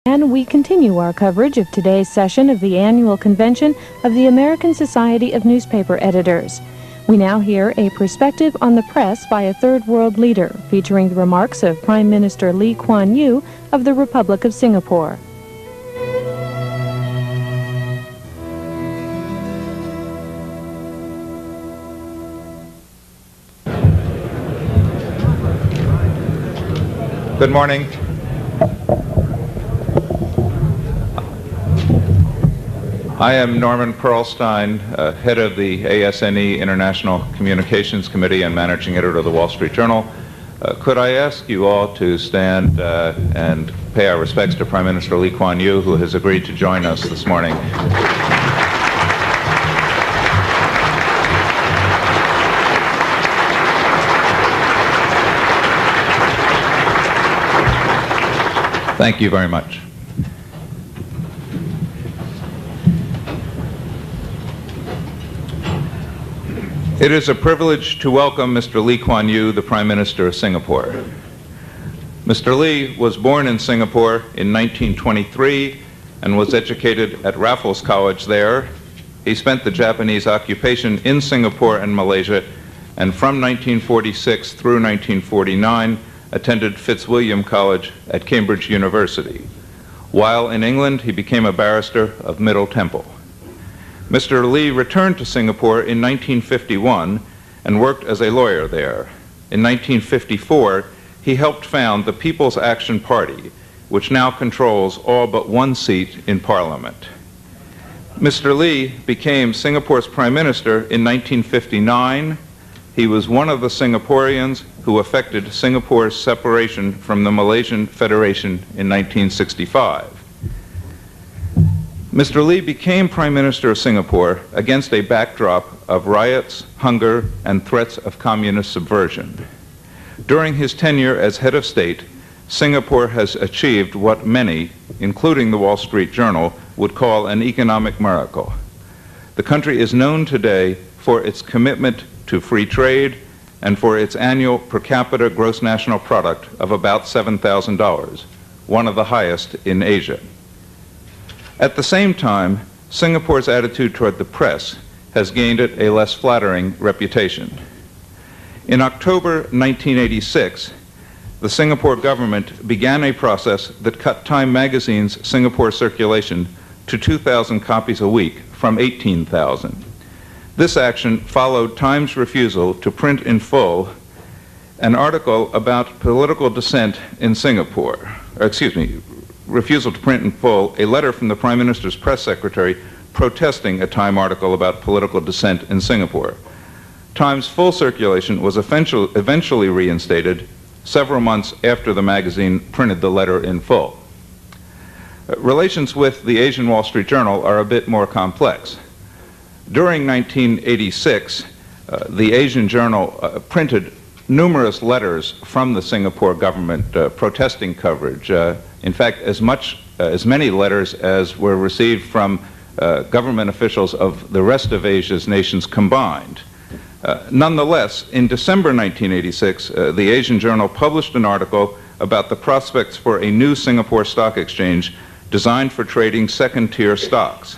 And we continue our coverage of today's session of the annual convention of the American Society of Newspaper Editors. We now hear a perspective on the press by a third world leader, featuring the remarks of Prime Minister Lee Kuan Yew of the Republic of Singapore. Good morning. I am Norman Pearlstein, head of the ASNE International Communications Committee and managing editor of the Wall Street Journal. Could I ask you all to stand and pay our respects to Prime Minister Lee Kuan Yew, who has agreed to join us this morning. Thank you very much. It is a privilege to welcome Mr. Lee Kuan Yew, the Prime Minister of Singapore. Mr. Lee was born in Singapore in 1923 and was educated at Raffles College there. He spent the Japanese occupation in Singapore and Malaysia, and from 1946 through 1949 attended Fitzwilliam College at Cambridge University. While in England, he became a barrister of Middle Temple. Mr. Lee returned to Singapore in 1951 and worked as a lawyer there. In 1954, he helped found the People's Action Party, which now controls all but one seat in Parliament. Mr. Lee became Singapore's Prime Minister in 1959. He was one of the Singaporeans who effected Singapore's separation from the Malaysian Federation in 1965. Mr. Lee became Prime Minister of Singapore against a backdrop of riots, hunger, and threats of communist subversion. During his tenure as head of state, Singapore has achieved what many, including the Wall Street Journal, would call an economic miracle. The country is known today for its commitment to free trade and for its annual per capita gross national product of about $7,000, one of the highest in Asia. At the same time, Singapore's attitude toward the press has gained it a less flattering reputation. In October 1986, the Singapore government began a process that cut Time magazine's Singapore circulation to 2,000 copies a week from 18,000. This action followed Time's refusal to print in full an article about political dissent in Singapore, refusal to print in full a letter from the Prime Minister's press secretary protesting a Time article about political dissent in Singapore. Time's full circulation was eventually reinstated several months after the magazine printed the letter in full. Relations with the Asian Wall Street Journal are a bit more complex. During 1986, the Asian Journal printed numerous letters from the Singapore government protesting coverage. In fact, as many letters as were received from government officials of the rest of Asia's nations combined. Nonetheless, in December 1986, the Asian Journal published an article about the prospects for a new Singapore stock exchange designed for trading second-tier stocks.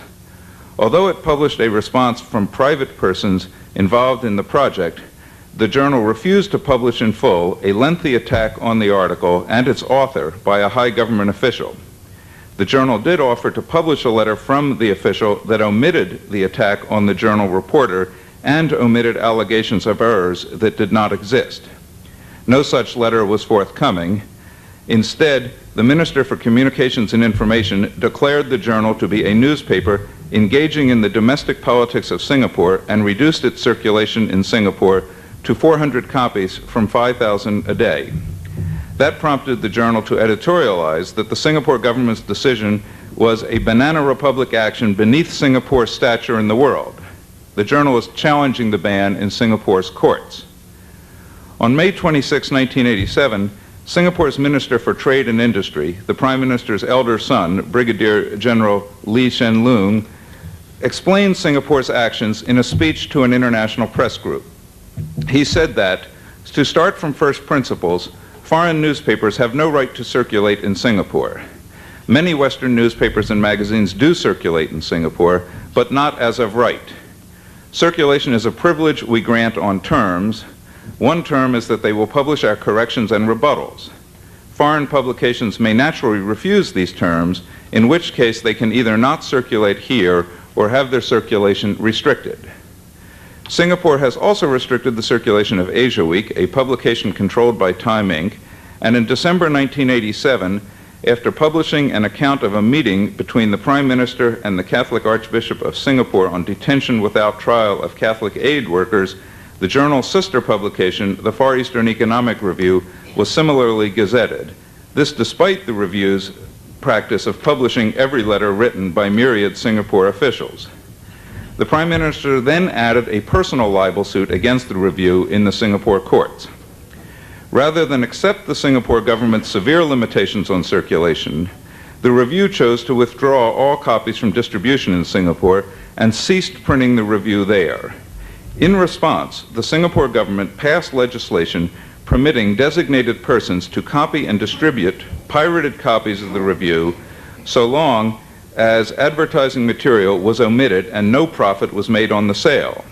Although it published a response from private persons involved in the project, the journal refused to publish in full a lengthy attack on the article and its author by a high government official. The journal did offer to publish a letter from the official that omitted the attack on the journal reporter and omitted allegations of errors that did not exist. No such letter was forthcoming. Instead, the Minister for Communications and Information declared the journal to be a newspaper engaging in the domestic politics of Singapore and reduced its circulation in Singapore to 400 copies from 5,000 a day. That prompted the journal to editorialize that the Singapore government's decision was a banana republic action beneath Singapore's stature in the world. The journal was challenging the ban in Singapore's courts. On May 26, 1987, Singapore's Minister for Trade and Industry, the Prime Minister's elder son, Brigadier General Lee Hsien Loong, explained Singapore's actions in a speech to an international press group. He said that, to start from first principles, foreign newspapers have no right to circulate in Singapore. Many Western newspapers and magazines do circulate in Singapore, but not as of right. Circulation is a privilege we grant on terms. One term is that they will publish our corrections and rebuttals. Foreign publications may naturally refuse these terms, in which case they can either not circulate here or have their circulation restricted. Singapore has also restricted the circulation of Asia Week, a publication controlled by Time Inc., and in December 1987, after publishing an account of a meeting between the Prime Minister and the Catholic Archbishop of Singapore on detention without trial of Catholic aid workers, the journal's sister publication, the Far Eastern Economic Review, was similarly gazetted. This despite the review's practice of publishing every letter written by myriad Singapore officials. The Prime Minister then added a personal libel suit against the Review in the Singapore courts. Rather than accept the Singapore government's severe limitations on circulation, the Review chose to withdraw all copies from distribution in Singapore and ceased printing the Review there. In response, the Singapore government passed legislation permitting designated persons to copy and distribute pirated copies of the Review so long as advertising material was omitted and no profit was made on the sale.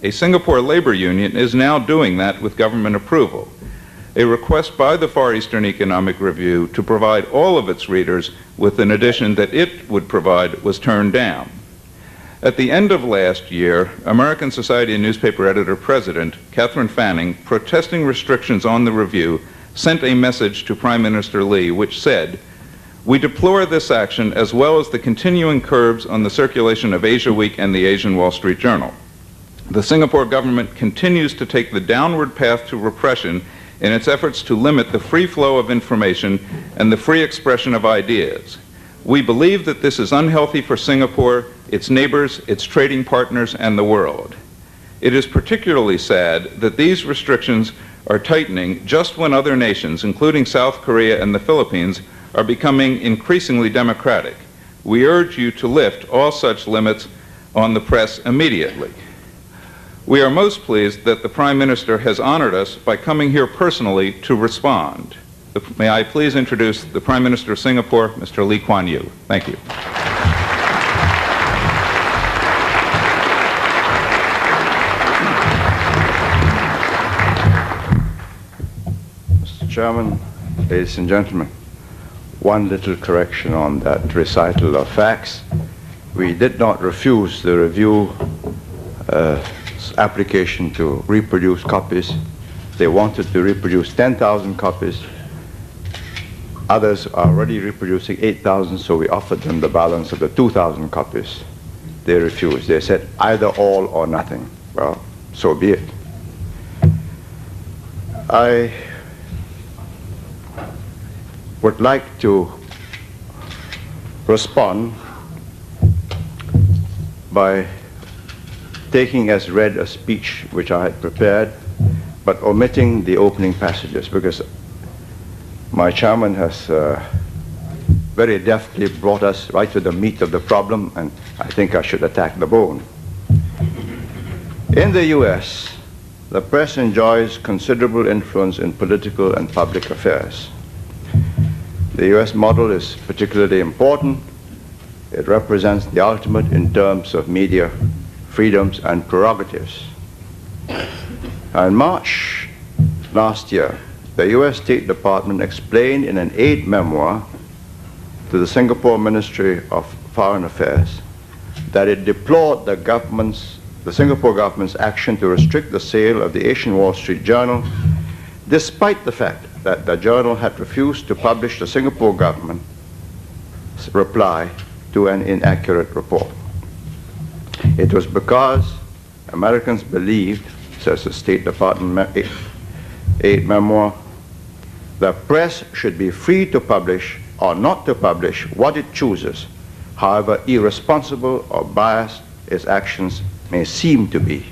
A Singapore labor union is now doing that with government approval. A request by the Far Eastern Economic Review to provide all of its readers with an edition that it would provide was turned down. At the end of last year, American Society of Newspaper Editor President Catherine Fanning, protesting restrictions on the Review, sent a message to Prime Minister Lee which said, "We deplore this action as well as the continuing curbs on the circulation of Asia Week and the Asian Wall Street Journal. The Singapore government continues to take the downward path to repression in its efforts to limit the free flow of information and the free expression of ideas. We believe that this is unhealthy for Singapore, its neighbors, its trading partners, and the world. It is particularly sad that these restrictions are tightening just when other nations, including South Korea and the Philippines, are becoming increasingly democratic. We urge you to lift all such limits on the press immediately." We are most pleased that the Prime Minister has honored us by coming here personally to respond. May I please introduce the Prime Minister of Singapore, Mr. Lee Kuan Yew. Thank you. Mr. Chairman, ladies and gentlemen, one little correction on that recital of facts. We did not refuse the Review application to reproduce copies. They wanted to reproduce 10,000 copies. Others are already reproducing 8,000, so we offered them the balance of the 2,000 copies. They refused. They said either all or nothing. Well, so be it. I would like to respond by taking as read a speech which I had prepared, but omitting the opening passages, because my chairman has very deftly brought us right to the meat of the problem, and I think I should attack the bone. In the U.S., the press enjoys considerable influence in political and public affairs. The U.S. model is particularly important. It represents the ultimate in terms of media freedoms and prerogatives. In March last year, the U.S. State Department explained in an aid memoir to the Singapore Ministry of Foreign Affairs that it deplored the Singapore government's action to restrict the sale of the Asian Wall Street Journal, despite the fact that the journal had refused to publish the Singapore government's reply to an inaccurate report. It was because Americans believed, says the State Department aid memoir, the press should be free to publish or not to publish what it chooses, however irresponsible or biased its actions may seem to be.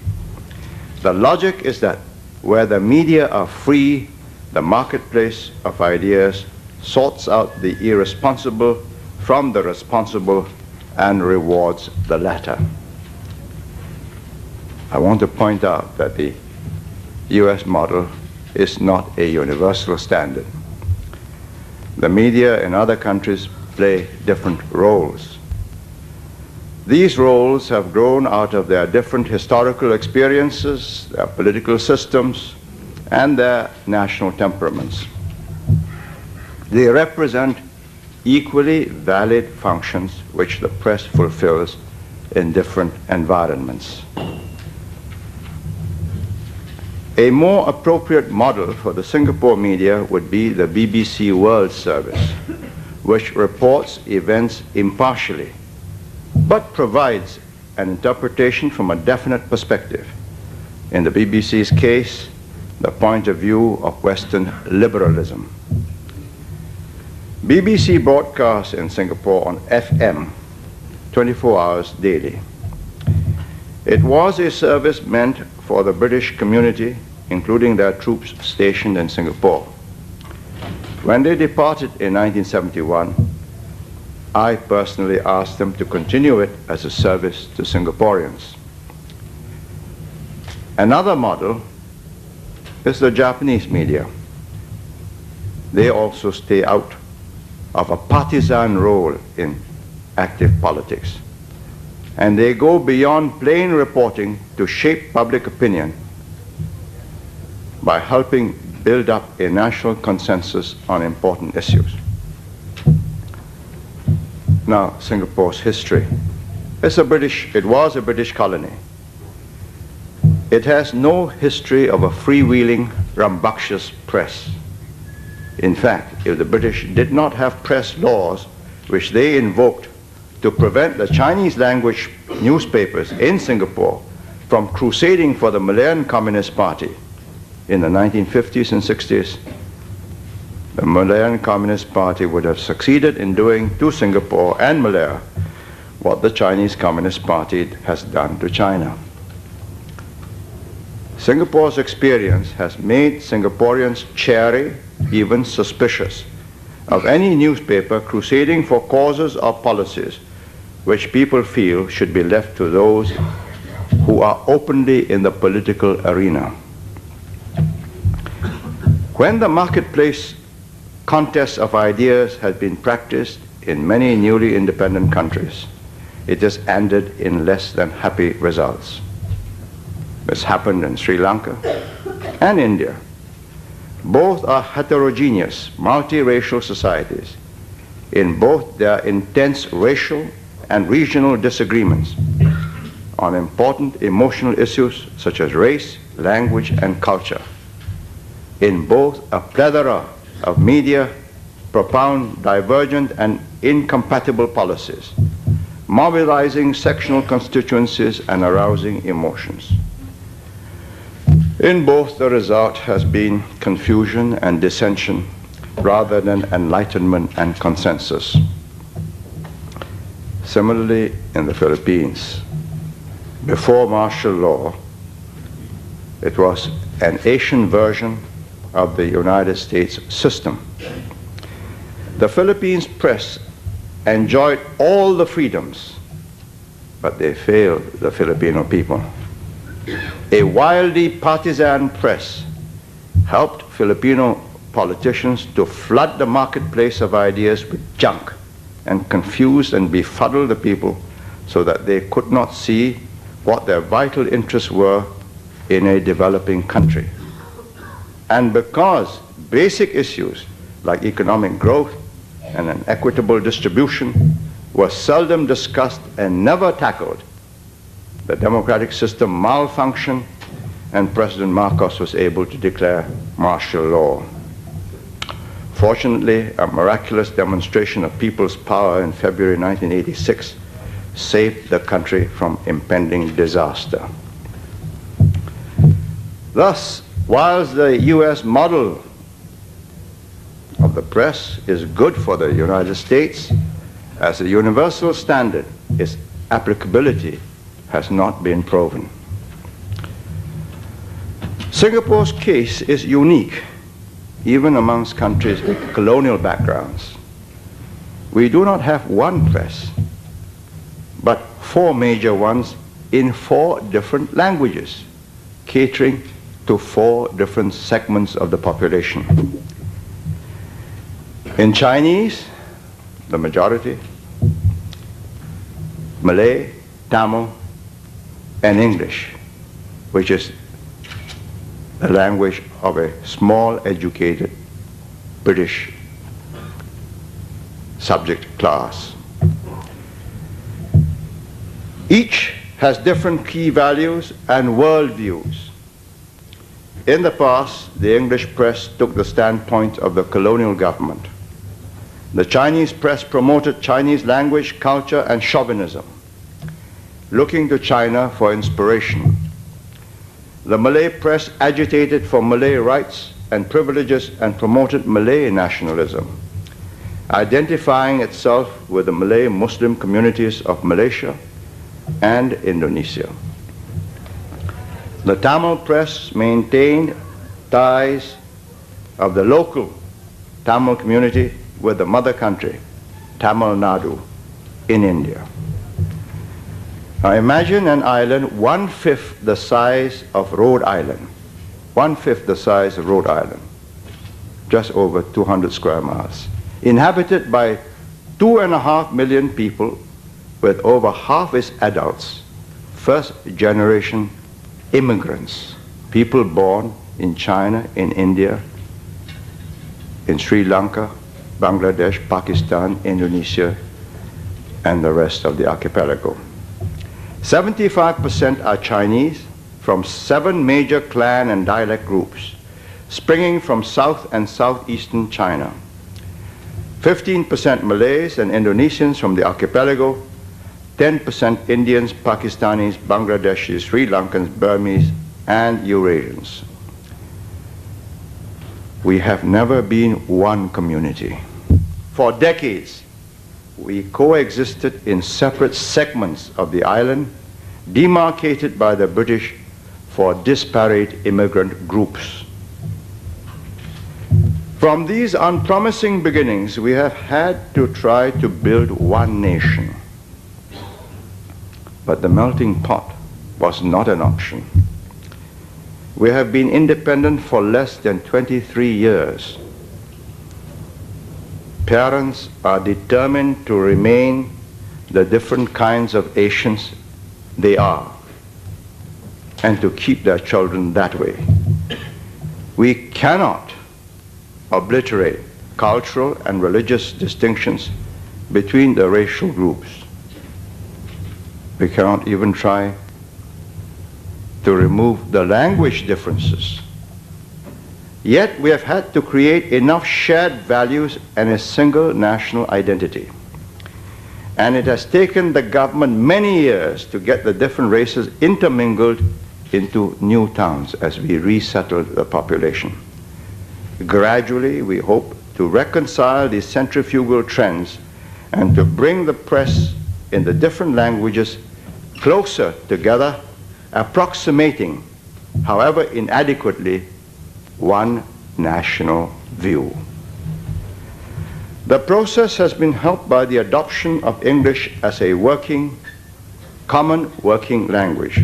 The logic is that where the media are free, the marketplace of ideas sorts out the irresponsible from the responsible and rewards the latter. I want to point out that the U.S. model is not a universal standard. The media in other countries play different roles. These roles have grown out of their different historical experiences, their political systems, and their national temperaments. They represent equally valid functions which the press fulfills in different environments. A more appropriate model for the Singapore media would be the BBC World Service, which reports events impartially, but provides an interpretation from a definite perspective. In the BBC's case, the point of view of Western liberalism. BBC broadcasts in Singapore on FM 24 hours daily. It was a service meant for the British community, including their troops stationed in Singapore. When they departed in 1971, I personally asked them to continue it as a service to Singaporeans. Another model is the Japanese media. They also stay out of a partisan role in active politics. And they go beyond plain reporting to shape public opinion by helping build up a national consensus on important issues. Now, Singapore's history. It was a British colony. It has no history of a freewheeling, rambunctious press. In fact, if the British did not have press laws which they invoked to prevent the Chinese language newspapers in Singapore from crusading for the Malayan Communist Party in the 1950s and 60s, the Malayan Communist Party would have succeeded in doing to Singapore and Malaya what the Chinese Communist Party has done to China. Singapore's experience has made Singaporeans chary, even suspicious, of any newspaper crusading for causes or policies which people feel should be left to those who are openly in the political arena. When the marketplace contest of ideas has been practiced in many newly independent countries, it has ended in less than happy results. This happened in Sri Lanka and India. Both are heterogeneous, multiracial societies. In both there are intense racial and regional disagreements on important emotional issues such as race, language, and culture. In both, a plethora of media propound divergent and incompatible policies, mobilizing sectional constituencies and arousing emotions. In both, the result has been confusion and dissension rather than enlightenment and consensus. Similarly, in the Philippines, before martial law, it was an Asian version of the United States system. The Philippines press enjoyed all the freedoms, but they failed the Filipino people. A wildly partisan press helped Filipino politicians to flood the marketplace of ideas with junk and confuse and befuddle the people so that they could not see what their vital interests were in a developing country. And because basic issues like economic growth and an equitable distribution were seldom discussed and never tackled, the democratic system malfunctioned and President Marcos was able to declare martial law. Fortunately, a miraculous demonstration of people's power in February 1986 saved the country from impending disaster. Thus, whilst the US model of the press is good for the United States, as a universal standard, its applicability has not been proven. Singapore's case is unique, even amongst countries with colonial backgrounds. We do not have one press, but four major ones in four different languages, catering to four different segments of the population. In Chinese, the majority, Malay, Tamil, and English, which is the language of a small, educated British subject class. Each has different key values and worldviews. In the past, the English press took the standpoint of the colonial government. The Chinese press promoted Chinese language, culture, and chauvinism, looking to China for inspiration. The Malay press agitated for Malay rights and privileges and promoted Malay nationalism, identifying itself with the Malay Muslim communities of Malaysia and Indonesia. The Tamil press maintained ties of the local Tamil community with the mother country, Tamil Nadu, in India. Now imagine an island 1/5 the size of Rhode Island, 1/5 the size of Rhode Island, just over 200 square miles, inhabited by 2.5 million people, with over half its adults, first generation immigrants, people born in China, in India, in Sri Lanka, Bangladesh, Pakistan, Indonesia, and the rest of the archipelago. 75% are Chinese from 7 major clan and dialect groups, springing from South and Southeastern China. 15% Malays and Indonesians from the archipelago, 10% Indians, Pakistanis, Bangladeshis, Sri Lankans, Burmese, and Eurasians. We have never been one community. For decades, we coexisted in separate segments of the island, demarcated by the British for disparate immigrant groups. From these unpromising beginnings, we have had to try to build one nation. But the melting pot was not an option. We have been independent for less than 23 years. Parents are determined to remain the different kinds of Asians they are, and to keep their children that way. We cannot obliterate cultural and religious distinctions between the racial groups. We cannot even try to remove the language differences. Yet we have had to create enough shared values and a single national identity. And it has taken the government many years to get the different races intermingled into new towns as we resettled the population. Gradually, we hope to reconcile these centrifugal trends and to bring the press in the different languages closer together, approximating, however inadequately, one national view. The process has been helped by the adoption of English as a common working language.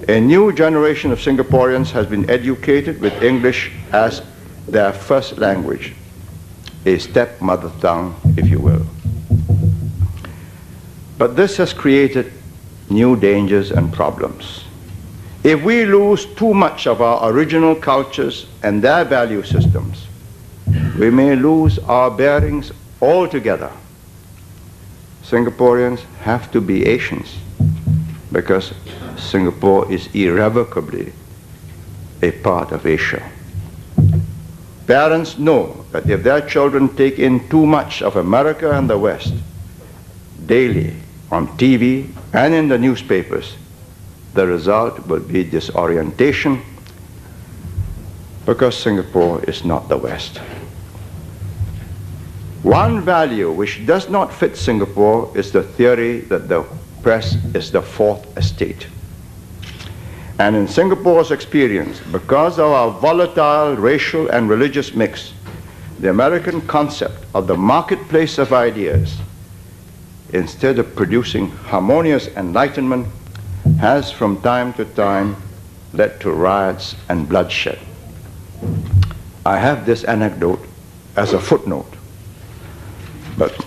A new generation of Singaporeans has been educated with English as their first language, a step-mother tongue, if you will. But this has created new dangers and problems. If we lose too much of our original cultures and their value systems, we may lose our bearings altogether. Singaporeans have to be Asians because Singapore is irrevocably a part of Asia. Parents know that if their children take in too much of America and the West daily on TV and in the newspapers, the result will be disorientation because Singapore is not the West. One value which does not fit Singapore is the theory that the press is the fourth estate. And in Singapore's experience, because of our volatile racial and religious mix, the American concept of the marketplace of ideas, instead of producing harmonious enlightenment, has from time to time led to riots and bloodshed. I have this anecdote as a footnote. But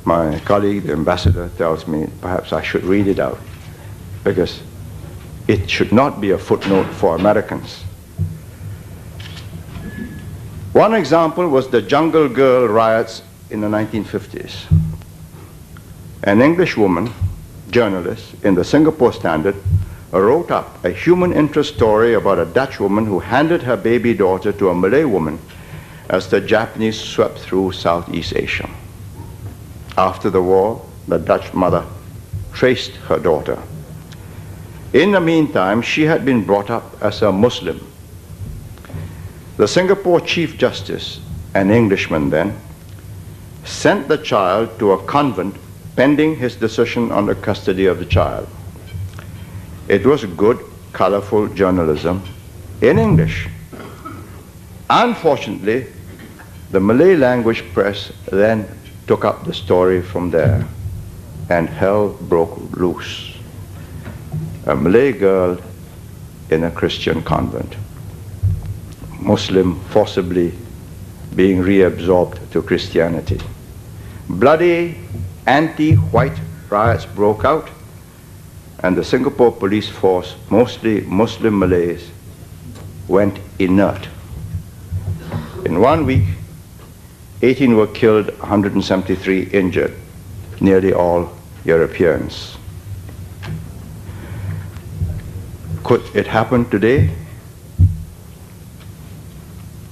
my colleague, the ambassador, tells me perhaps I should read it out, because it should not be a footnote for Americans. One example was the Jungle Girl riots in the 1950s. An English woman, journalist, in the Singapore Standard, wrote up a human interest story about a Dutch woman who handed her baby daughter to a Malay woman as the Japanese swept through Southeast Asia. After the war, the Dutch mother traced her daughter. In the meantime, she had been brought up as a Muslim. The Singapore Chief Justice, an Englishman then, sent the child to a convent pending his decision on the custody of the child. It was good, colorful journalism in English. Unfortunately, the Malay language press then took up the story from there, and hell broke loose. A Malay girl in a Christian convent, Muslim forcibly being reabsorbed to Christianity. Bloody anti-white riots broke out, and the Singapore police force, mostly Muslim Malays, went inert. In 1 week, 18 were killed, 173 injured, nearly all Europeans. Could it happen today?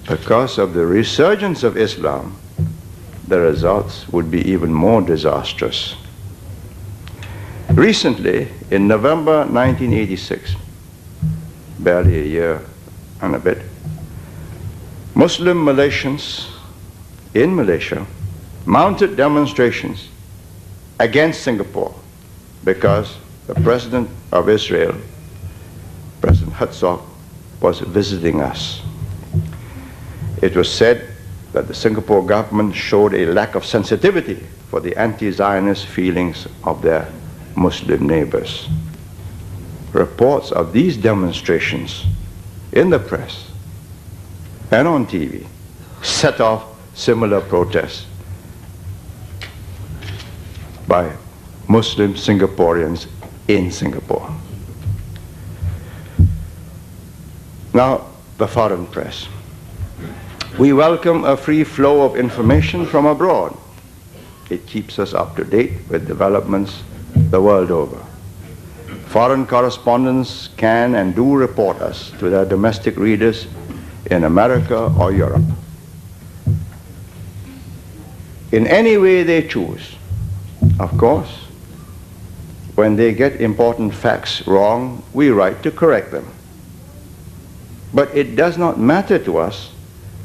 Because of the resurgence of Islam, the results would be even more disastrous. Recently, in November 1986, barely a year and a bit, Muslim Malaysians in Malaysia mounted demonstrations against Singapore because the President of Israel, President Herzog, was visiting us. It was said that the Singapore government showed a lack of sensitivity for the anti-Zionist feelings of their Muslim neighbors. Reports of these demonstrations in the press and on TV set off similar protests by Muslim Singaporeans in Singapore. Now, the foreign press. We welcome a free flow of information from abroad. It keeps us up to date with developments the world over. Foreign correspondents can and do report us to their domestic readers in America or Europe. In any way they choose. Of course, when they get important facts wrong, we write to correct them. But it does not matter to us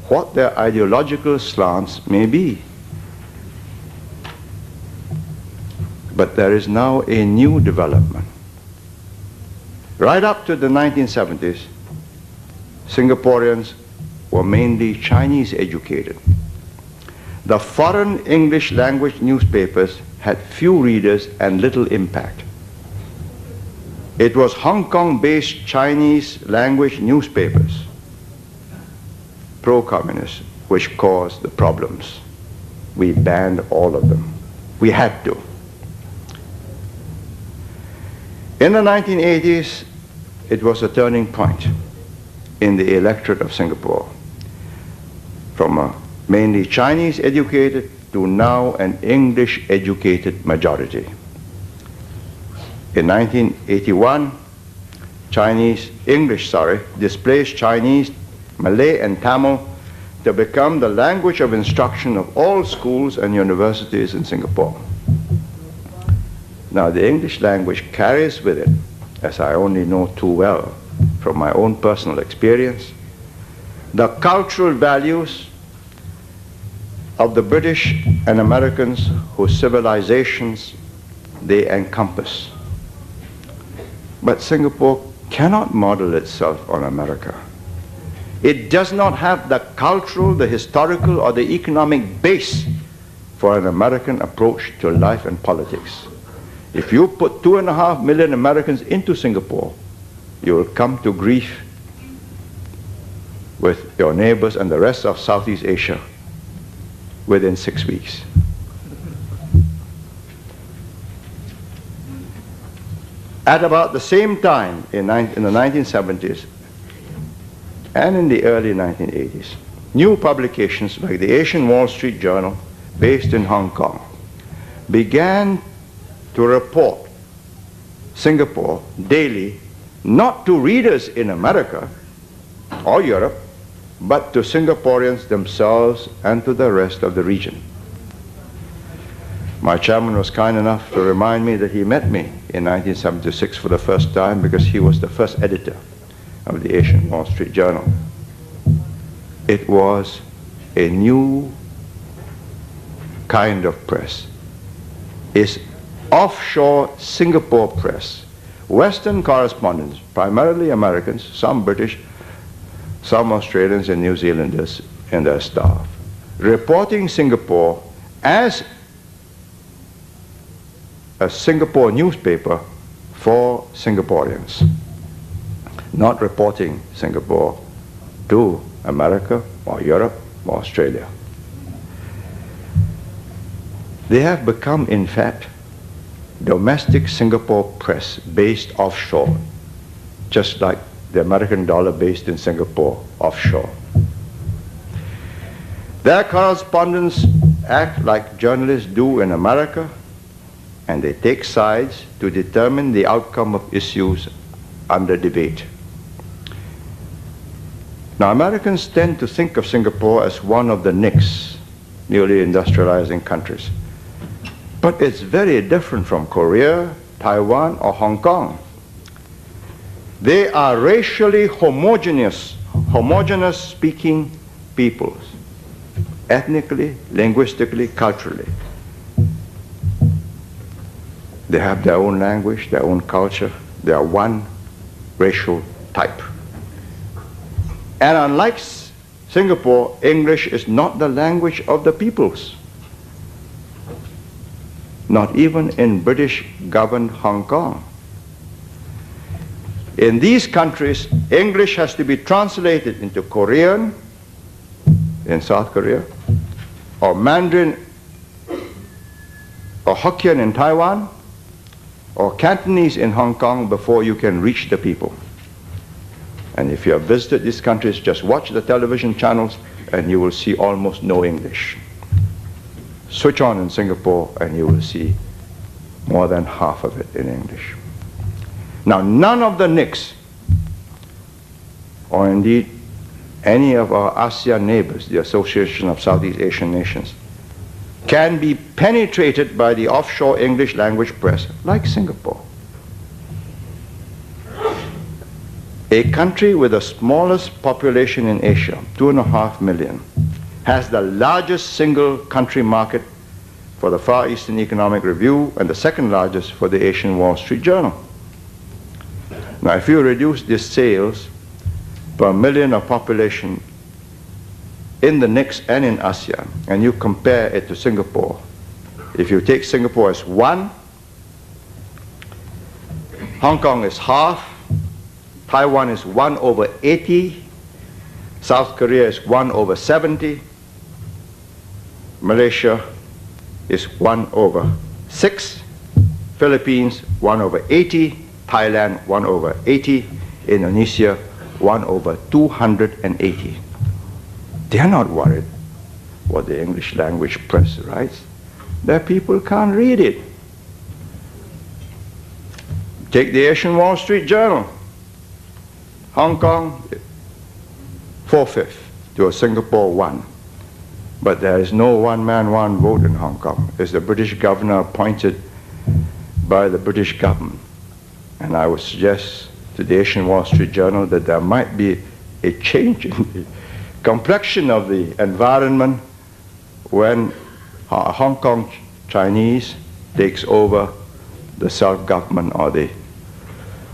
what their ideological slants may be. But there is now a new development. Right up to the 1970s, Singaporeans were mainly Chinese educated. The foreign English language newspapers had few readers and little impact. It was Hong Kong-based Chinese language newspapers, pro-communist, which caused the problems. We banned all of them. We had to. In the 1980s, it was a turning point in the electorate of Singapore, from a mainly Chinese educated to now an English educated majority. In 1981, English displaced Chinese, Malay and Tamil to become the language of instruction of all schools and universities in Singapore. Now the English language carries with it, as I only know too well from my own personal experience, the cultural values of the British and Americans whose civilizations they encompass. But Singapore cannot model itself on America. It does not have the cultural, the historical, or the economic base for an American approach to life and politics. If you put 2.5 million Americans into Singapore, you will come to grief with your neighbors and the rest of Southeast Asia within 6 weeks. At about the same time, in the 1970s and in the early 1980s, new publications like the Asian Wall Street Journal, based in Hong Kong, began to report Singapore daily, not to readers in America or Europe, but to Singaporeans themselves and to the rest of the region. My chairman was kind enough to remind me that he met me in 1976 for the first time because he was the first editor of the Asian Wall Street Journal. It was a new kind of press. It's offshore Singapore press. Western correspondents, primarily Americans, some British, some Australians and New Zealanders and their staff, reporting Singapore as a Singapore newspaper for Singaporeans, not reporting Singapore to America or Europe or Australia. They have become, in fact, domestic Singapore press based offshore, just like the American dollar based in Singapore offshore. Their correspondents act like journalists do in America, and they take sides to determine the outcome of issues under debate. Now, Americans tend to think of Singapore as one of the NICs, newly industrializing countries. But it's very different from Korea, Taiwan, or Hong Kong. They are racially homogeneous speaking peoples, ethnically, linguistically, culturally. They have their own language, their own culture. They are one racial type. And unlike Singapore, English is not the language of the peoples. Not even in British-governed Hong Kong. In these countries, English has to be translated into Korean in South Korea, or Mandarin or Hokkien in Taiwan, or Cantonese in Hong Kong before you can reach the people. And if you have visited these countries, just watch the television channels and you will see almost no English. Switch on in Singapore and you will see more than half of it in English. Now, none of the NICs, or indeed any of our ASEAN neighbors, the Association of Southeast Asian Nations, can be penetrated by the offshore English language press like Singapore. A country with the smallest population in Asia, 2.5 million, has the largest single country market for the Far Eastern Economic Review and the second largest for the Asian Wall Street Journal. Now, if you reduce these sales per million of population in the NICS and in ASEAN, and you compare it to Singapore, if you take Singapore as 1, Hong Kong is half, Taiwan is 1/80, South Korea is 1/70, Malaysia is 1/6, Philippines 1/80, Thailand 1/80, Indonesia 1/280. They are not worried what the English language press writes. Their people can't read it. Take the Asian Wall Street Journal. Hong Kong 4/5 to a Singapore 1. But there is no one man, one vote in Hong Kong. It's the British governor appointed by the British government. And I would suggest to the Asian Wall Street Journal that there might be a change in the complexion of the environment when Hong Kong Chinese takes over the self-government or the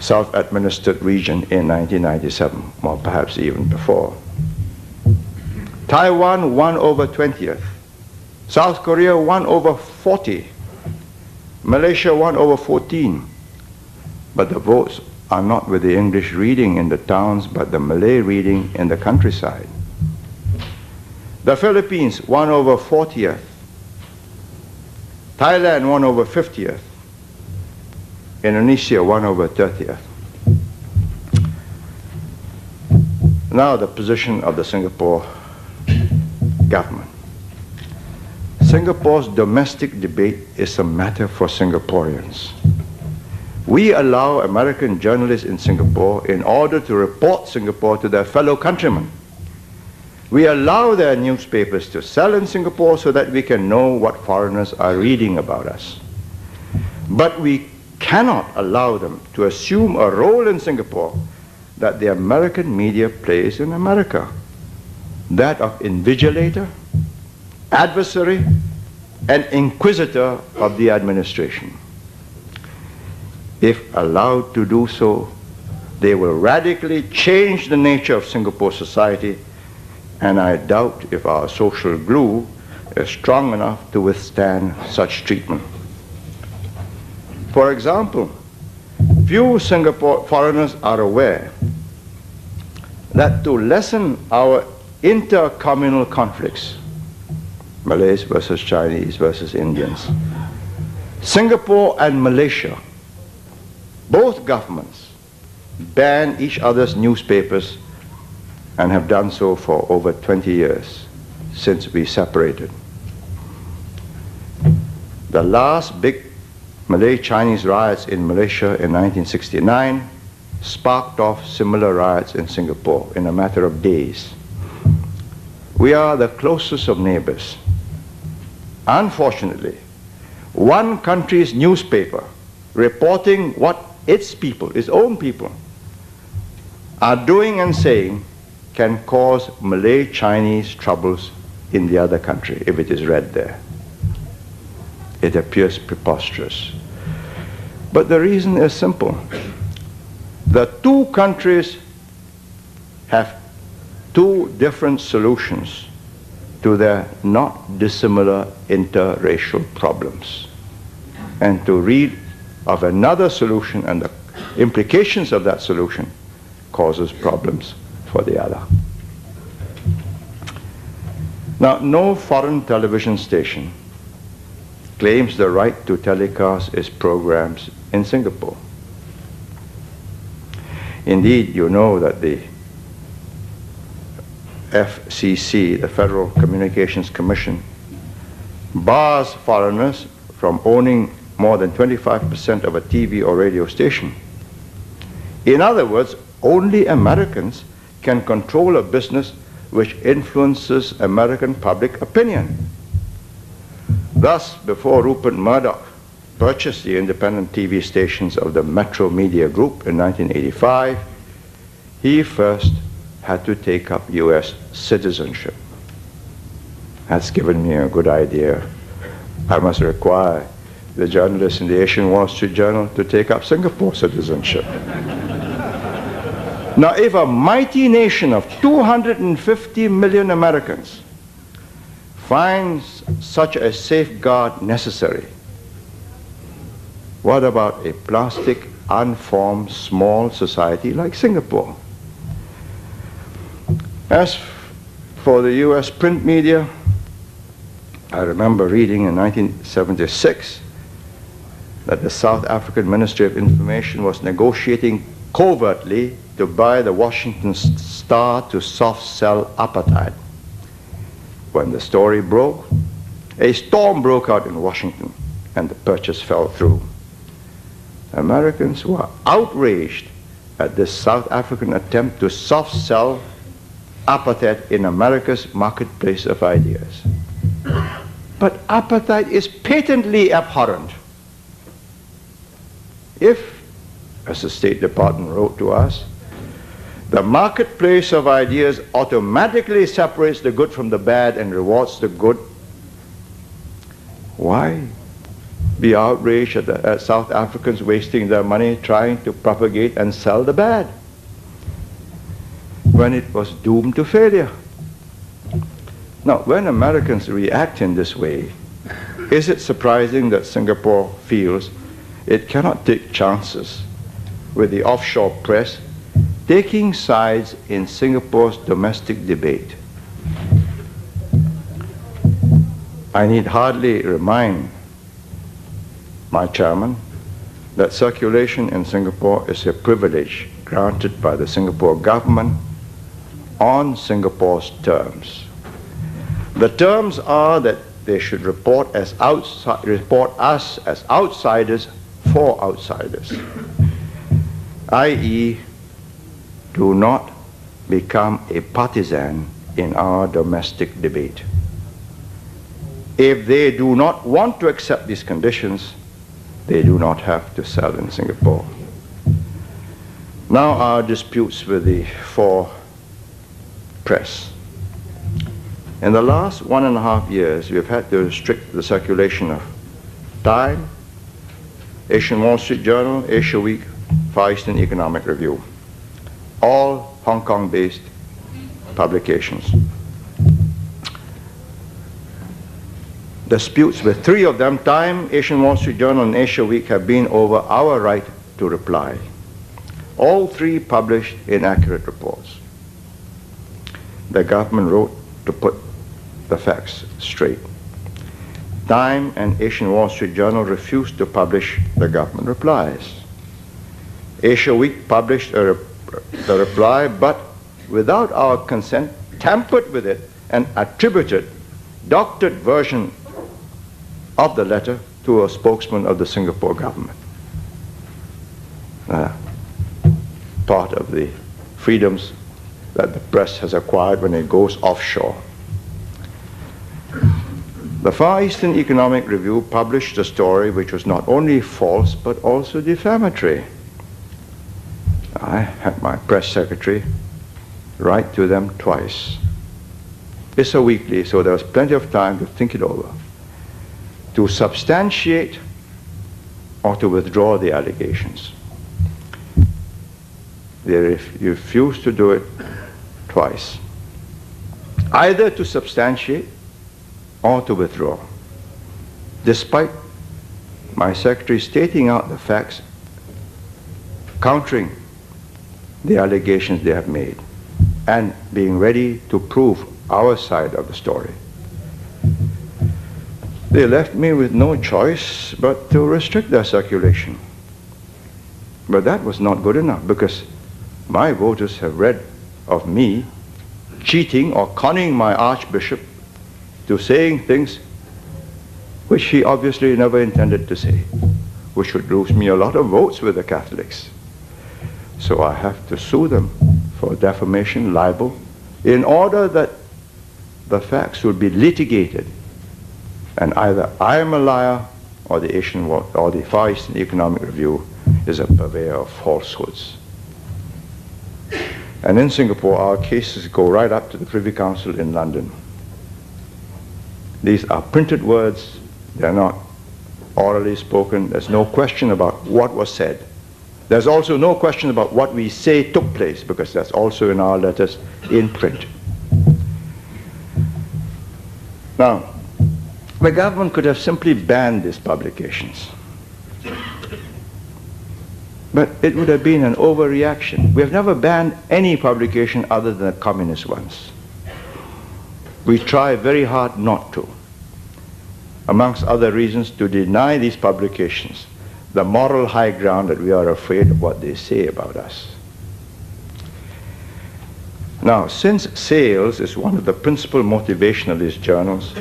self-administered region in 1997, or perhaps even before. Taiwan 1/20th, South Korea 1/40, Malaysia 1/14. But the votes are not with the English reading in the towns, but the Malay reading in the countryside. The Philippines 1/40th, Thailand 1/50th, Indonesia 1/30th. Now the position of the Singapore government. Singapore's domestic debate is a matter for Singaporeans. We allow American journalists in Singapore in order to report Singapore to their fellow countrymen. We allow their newspapers to sell in Singapore so that we can know what foreigners are reading about us. But we cannot allow them to assume a role in Singapore that the American media plays in America, that of invigilator, adversary, and inquisitor of the administration. If allowed to do so, they will radically change the nature of Singapore society, and I doubt if our social glue is strong enough to withstand such treatment. For example, few Singapore foreigners are aware that to lessen our inter-communal conflicts, Malays versus Chinese versus Indians, Singapore and Malaysia, both governments ban each other's newspapers and have done so for over 20 years since we separated. The last big Malay-Chinese riots in Malaysia in 1969 sparked off similar riots in Singapore in a matter of days. We are the closest of neighbors. Unfortunately, one country's newspaper reporting what its people, its own people, are doing and saying can cause Malay-Chinese troubles in the other country if it is read there. It appears preposterous. But the reason is simple. The two countries have two different solutions to their not dissimilar interracial problems. And to read of another solution and the implications of that solution causes problems for the other. Now, no foreign television station claims the right to telecast its programs in Singapore. Indeed, you know that the FCC, the Federal Communications Commission, bars foreigners from owning more than 25% of a TV or radio station. In other words, only Americans can control a business which influences American public opinion. Thus, before Rupert Murdoch purchased the independent TV stations of the Metro Media Group in 1985, he first had to take up US citizenship. That's given me a good idea. I must require the journalists in the Asian Wall Street Journal to take up Singapore citizenship. Now, if a mighty nation of 250 million Americans finds such a safeguard necessary, what about a plastic, unformed, small society like Singapore? As for the US print media, I remember reading in 1976 that the South African Ministry of Information was negotiating covertly to buy the Washington Star to soft-sell apartheid. When the story broke, a storm broke out in Washington and the purchase fell through. Americans were outraged at this South African attempt to soft-sell apartheid in America's marketplace of ideas. But apartheid is patently abhorrent. If, as the State Department wrote to us, the marketplace of ideas automatically separates the good from the bad and rewards the good, why be outraged at South Africans wasting their money trying to propagate and sell the bad when it was doomed to failure? Now, when Americans react in this way, is it surprising that Singapore feels it cannot take chances with the offshore press taking sides in Singapore's domestic debate? I need hardly remind my chairman that circulation in Singapore is a privilege granted by the Singapore government on Singapore's terms. The terms are that they should report us as outsiders for outsiders, i.e., do not become a partisan in our domestic debate. If they do not want to accept these conditions, they do not have to sell in Singapore. Now our disputes with the four press. In the last 1.5 years, we've had to restrict the circulation of Time, Asian Wall Street Journal, Asia Week, Far Eastern Economic Review, all Hong Kong-based publications. Disputes with 3 of them, Time, Asian Wall Street Journal, and Asia Week, have been over our right to reply. All 3 published inaccurate reports. The government wrote to put the facts straight. Time and Asian Wall Street Journal refused to publish the government replies. Asia Week published the reply, but without our consent, tampered with it and attributed doctored version of the letter to a spokesman of the Singapore government. Part of the freedoms that the press has acquired when it goes offshore. The Far Eastern Economic Review published a story which was not only false but also defamatory. I had my press secretary write to them twice. It's a weekly, so there was plenty of time to think it over, to substantiate or to withdraw the allegations. They refused to do it twice, either to substantiate or to withdraw, despite my secretary stating out the facts, countering the allegations they have made, and being ready to prove our side of the story. They left me with no choice but to restrict their circulation. But that was not good enough, because my voters have read of me cheating or conning my archbishop to saying things which he obviously never intended to say, which would lose me a lot of votes with the Catholics. So I have to sue them for defamation, libel, in order that the facts will be litigated, and either I am a liar or the Far Eastern Economic Review is a purveyor of falsehoods. And in Singapore, our cases go right up to the Privy Council in London. These are printed words, they're not orally spoken. There's no question about what was said. There's also no question about what we say took place, because that's also in our letters in print. Now, the government could have simply banned these publications, but it would have been an overreaction. We have never banned any publication other than the communist ones. We try very hard not to, amongst other reasons, to deny these publications the moral high ground that we are afraid of what they say about us. Now, since sales is one of the principal motivation of these journals,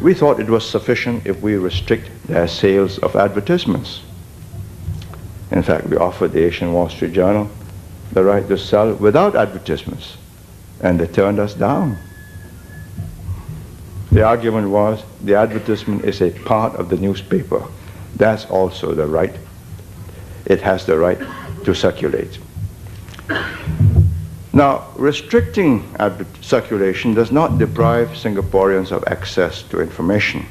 we thought it was sufficient if we restrict their sales of advertisements. In fact, we offered the Asian Wall Street Journal the right to sell without advertisements, and they turned us down. The argument was the advertisement is a part of the newspaper. That's also the right. It has the right to circulate. Now, restricting circulation does not deprive Singaporeans of access to information.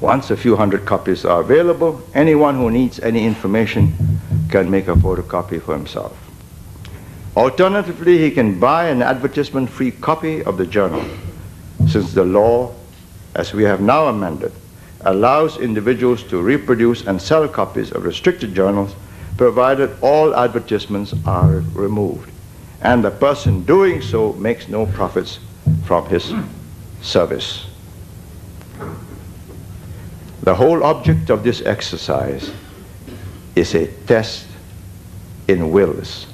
Once a few hundred copies are available, anyone who needs any information can make a photocopy for himself. Alternatively, he can buy an advertisement-free copy of the journal, since the law, as we have now amended, allows individuals to reproduce and sell copies of restricted journals, provided all advertisements are removed, and the person doing so makes no profits from his service. The whole object of this exercise is a test in wills.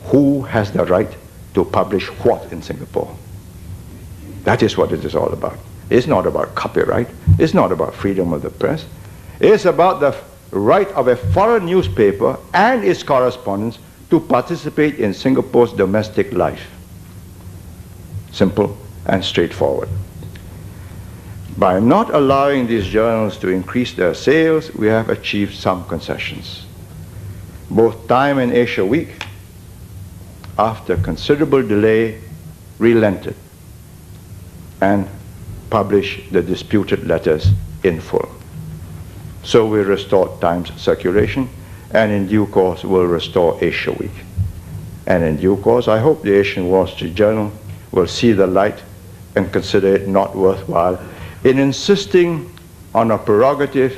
Who has the right to publish what in Singapore? That is what it is all about. It's not about copyright. It's not about freedom of the press. It's about the right of a foreign newspaper and its correspondents to participate in Singapore's domestic life. Simple and straightforward. By not allowing these journals to increase their sales, we have achieved some concessions. Both Time and Asia Week, after considerable delay, relented and published the disputed letters in full. So we restored Time's circulation, and in due course will restore Asia Week. And in due course, I hope the Asian Wall Street Journal will see the light and consider it not worthwhile in insisting on a prerogative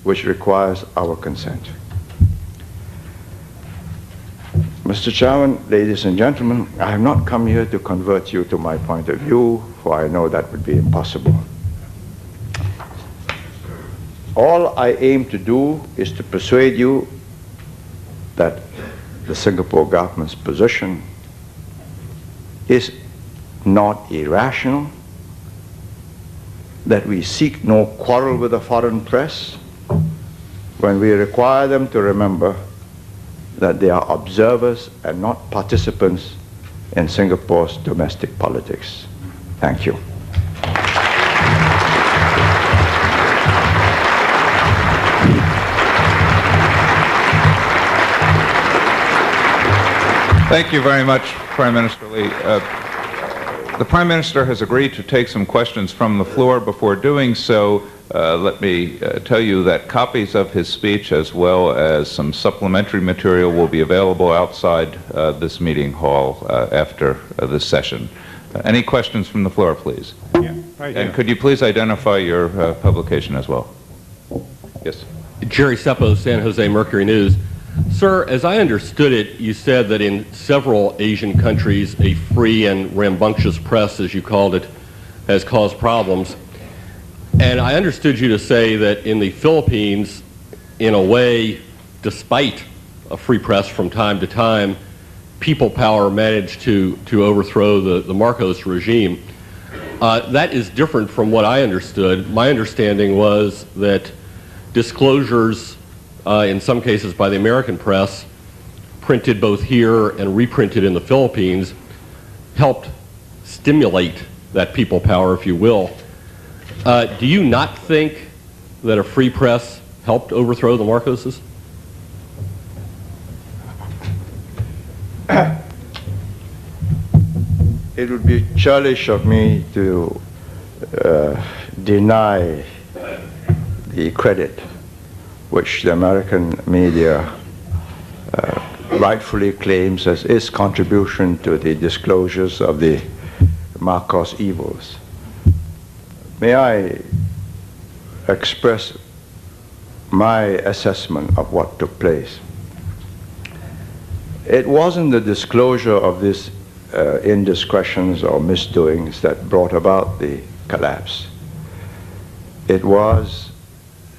which requires our consent. Mr. Chairman, ladies and gentlemen, I have not come here to convert you to my point of view, for I know that would be impossible. All I aim to do is to persuade you that the Singapore government's position is not irrational, that we seek no quarrel with the foreign press when we require them to remember that they are observers and not participants in Singapore's domestic politics. Thank you. Thank you very much, Prime Minister Lee. The Prime Minister has agreed to take some questions from the floor. Before doing so, let me tell you that copies of his speech as well as some supplementary material will be available outside this meeting hall after this session. Any questions from the floor, please? Yeah, right here. And could you please identify your publication as well? Yes. Jerry Seppo, San Jose Mercury News. Sir, as I understood it, you said that in several Asian countries, a free and rambunctious press, as you called it, has caused problems. And I understood you to say that in the Philippines, in a way, despite a free press from time to time, people power managed to overthrow the Marcos regime. That is different from what I understood. My understanding was that disclosures, in some cases by the American press, printed both here and reprinted in the Philippines, helped stimulate that people power, if you will. Do you not think that a free press helped overthrow the Marcoses? It would be churlish of me to deny the credit which the American media rightfully claims as its contribution to the disclosures of the Marcos evils. May I express my assessment of what took place? It wasn't the disclosure of these indiscretions or misdoings that brought about the collapse. It was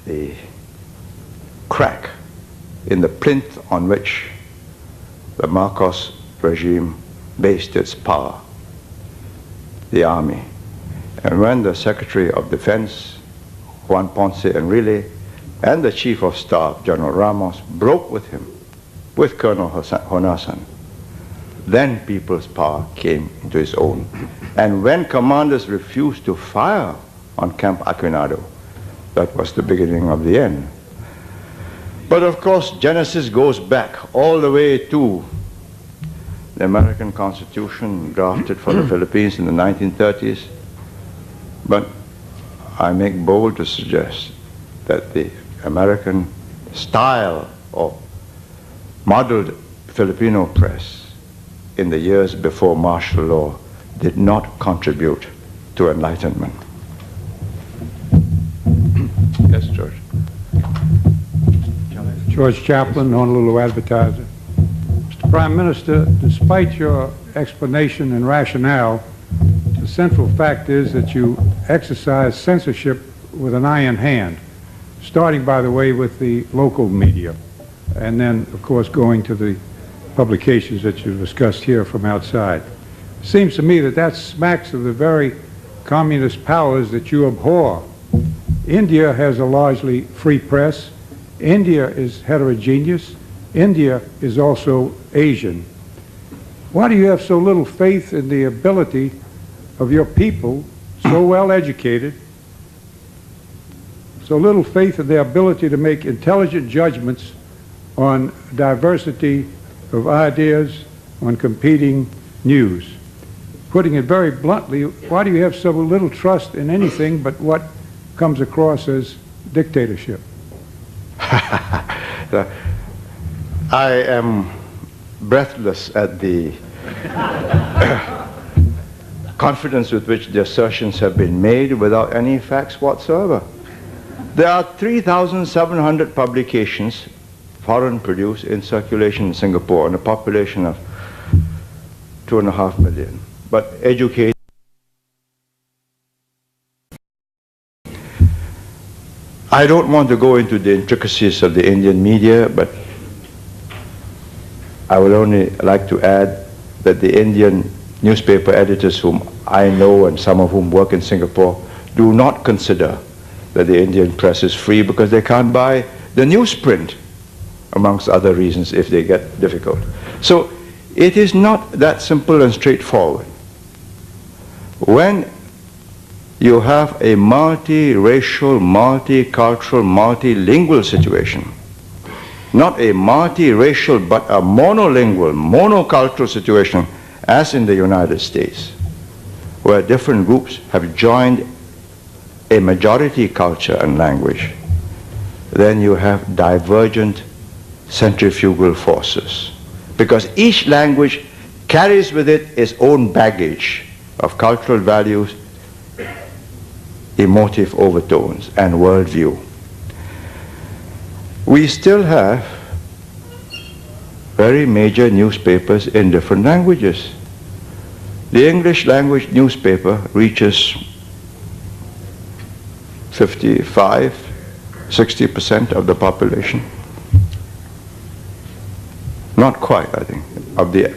the crack in the plinth on which the Marcos regime based its power, the army. And when the Secretary of Defense, Juan Ponce Enrile, and the Chief of Staff, General Ramos, broke with him, with Colonel Honasan, then people's power came into its own. And when commanders refused to fire on Camp Aquinado, that was the beginning of the end. But of course, Genesis goes back all the way to the American Constitution drafted for the Philippines in the 1930s. But I make bold to suggest that the American style of modeled Filipino press in the years before martial law did not contribute to enlightenment. Yes, George. George Chaplin, Honolulu Advertiser. Mr. Prime Minister, despite your explanation and rationale, the central fact is that you exercise censorship with an iron hand, starting, by the way, with the local media. and then, of course, going to the publications that you discussed here from outside. It seems to me that that smacks of the very communist powers that you abhor. India has a largely free press. India is heterogeneous. India is also Asian. Why do you have so little faith in the ability of your people, so well educated, so little faith in their ability to make intelligent judgments on diversity of ideas, on competing news? Putting it very bluntly, why do you have so little trust in anything but what comes across as dictatorship? I am breathless at the confidence with which the assertions have been made without any facts whatsoever. There are 3,700 publications, foreign produced, in circulation in Singapore, and a population of 2.5 million. But educated. I don't want to go into the intricacies of the Indian media, but I would only like to add that the Indian newspaper editors whom I know and some of whom work in Singapore do not consider that the Indian press is free because they can't buy the newsprint, amongst other reasons, if they get difficult. So it is not that simple and straightforward. When you have a multiracial, multicultural, multilingual situation, not a multiracial but a monolingual, monocultural situation as in the United States, where different groups have joined a majority culture and language, then you have divergent centrifugal forces. Because each language carries with it its own baggage of cultural values, emotive overtones, and worldview. We still have very major newspapers in different languages. The English language newspaper reaches 55–60% of the population. Not quite, I think, of the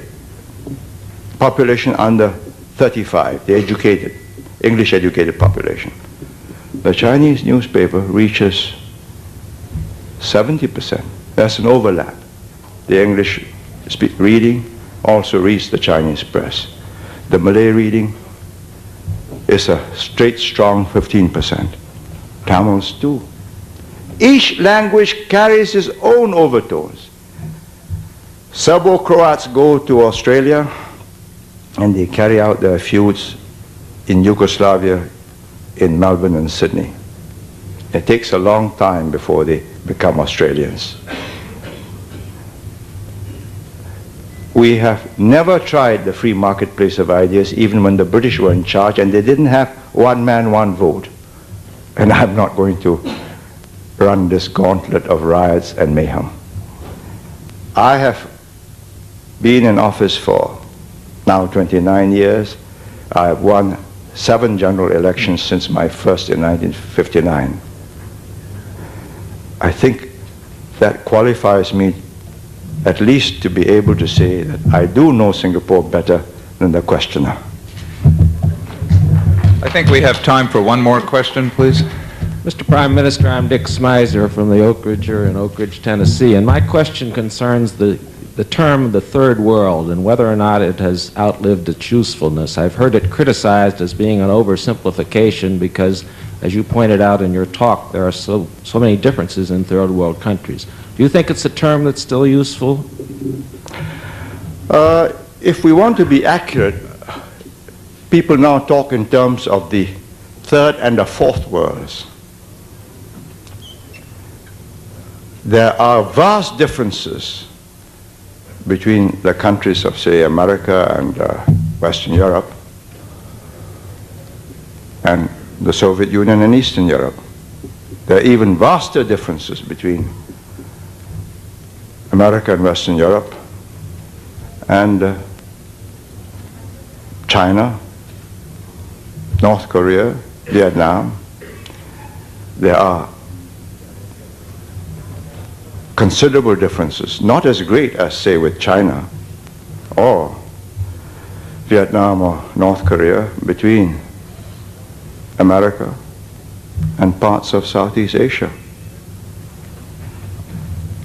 population under 35, the educated, English educated population. The Chinese newspaper reaches 70%. That's an overlap. The English reading also reads the Chinese press. The Malay reading is a straight, strong 15%. Tamils too. Each language carries its own overtones. Serbo-Croats go to Australia and they carry out their feuds in Yugoslavia, in Melbourne and Sydney. It takes a long time before they become Australians. We have never tried the free marketplace of ideas, even when the British were in charge, and they didn't have one man, one vote. And I'm not going to run this gauntlet of riots and mayhem. I have been in office for now 29 years. I have won 7 general elections since my first in 1959. I think that qualifies me at least to be able to say that I do know Singapore better than the questioner. I think we have time for one more question, please. Mr. Prime Minister, I'm Dick Smyser from the Oak Ridger in Oak Ridge, Tennessee, and my question concerns the term the third world and whether or not it has outlived its usefulness. I've heard it criticized as being an oversimplification because, as you pointed out in your talk, there are so many differences in third world countries. Do you think it's a term that's still useful? If we want to be accurate, people now talk in terms of the third and the fourth worlds. There are vast differences between the countries of, say, America and Western Europe and the Soviet Union and Eastern Europe. There are even vaster differences between America and Western Europe and China, North Korea, Vietnam. There are considerable differences, not as great as, say, with China or Vietnam or North Korea, between America and parts of Southeast Asia.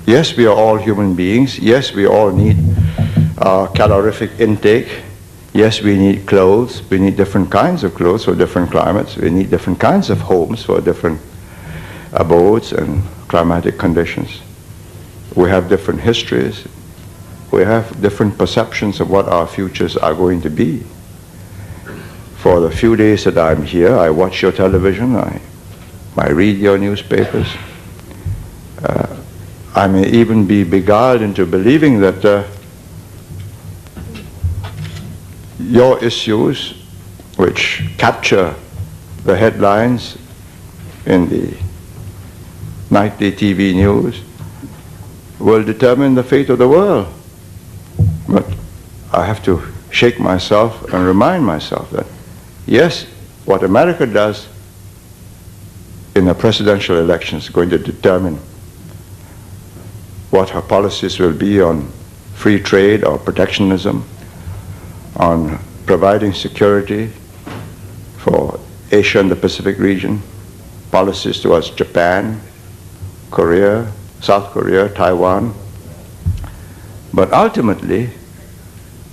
Yes, we are all human beings. Yes, we all need calorific intake. Yes, we need clothes. We need different kinds of clothes for different climates. We need different kinds of homes for different abodes and climatic conditions. We have different histories. We have different perceptions of what our futures are going to be. For the few days that I'm here, I watch your television, I read your newspapers. I may even be beguiled into believing that your issues, which capture the headlines in the nightly TV news, will determine the fate of the world. But I have to shake myself and remind myself that, yes, what America does in a presidential election is going to determine what her policies will be on free trade or protectionism, on providing security for Asia and the Pacific region, policies towards Japan, Korea, South Korea, Taiwan. But ultimately,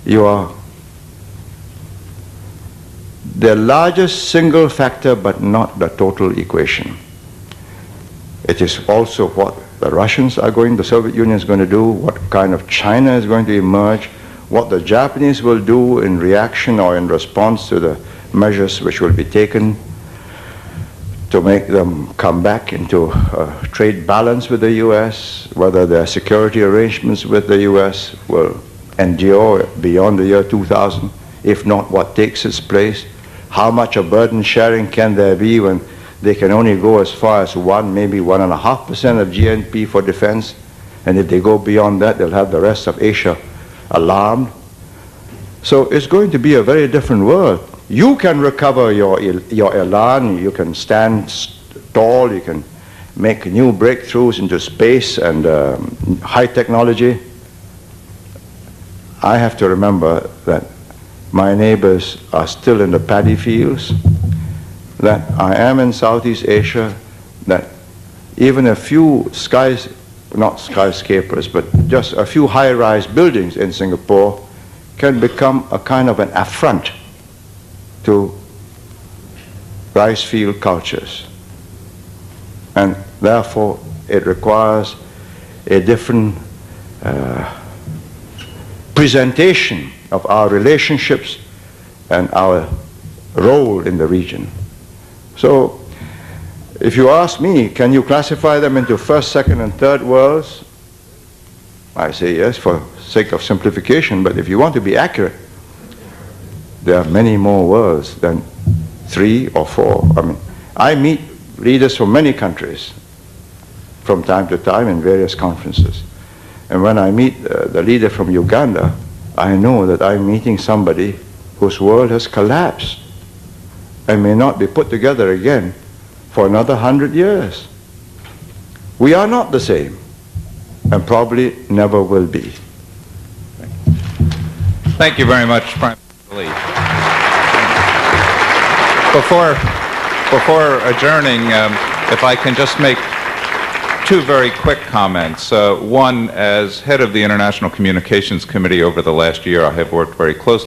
you are the largest single factor, but not the total equation. It is also what the Russians are going, the Soviet Union is going to do, what kind of China is going to emerge, what the Japanese will do in reaction or in response to the measures which will be taken to make them come back into a trade balance with the U.S., whether their security arrangements with the U.S. will endure beyond the year 2000, if not, what takes its place, how much of burden sharing can there be when they can only go as far as 1, maybe 1.5% of GNP for defense, and if they go beyond that, they'll have the rest of Asia alarmed. So it's going to be a very different world. You can recover your elan, you can stand tall, you can make new breakthroughs into space and high technology. I have to remember that my neighbors are still in the paddy fields, that I am in Southeast Asia, that even a few not skyscrapers, but just a few high-rise buildings in Singapore can become a kind of an affront to rice field cultures. And therefore, it requires a different presentation of our relationships and our role in the region. So, if you ask me, can you classify them into first, second, and third worlds? I say yes for sake of simplification, but if you want to be accurate, there are many more worlds than 3 or 4. I mean, I meet leaders from many countries from time to time in various conferences. And when I meet the leader from Uganda, I know that I'm meeting somebody whose world has collapsed and may not be put together again for another 100 years. We are not the same, and probably never will be. Thank you very much, Prime Minister Lee. Before adjourning, if I can just make 2 very quick comments. One, as head of the International Communications Committee over the last year, I have worked very closely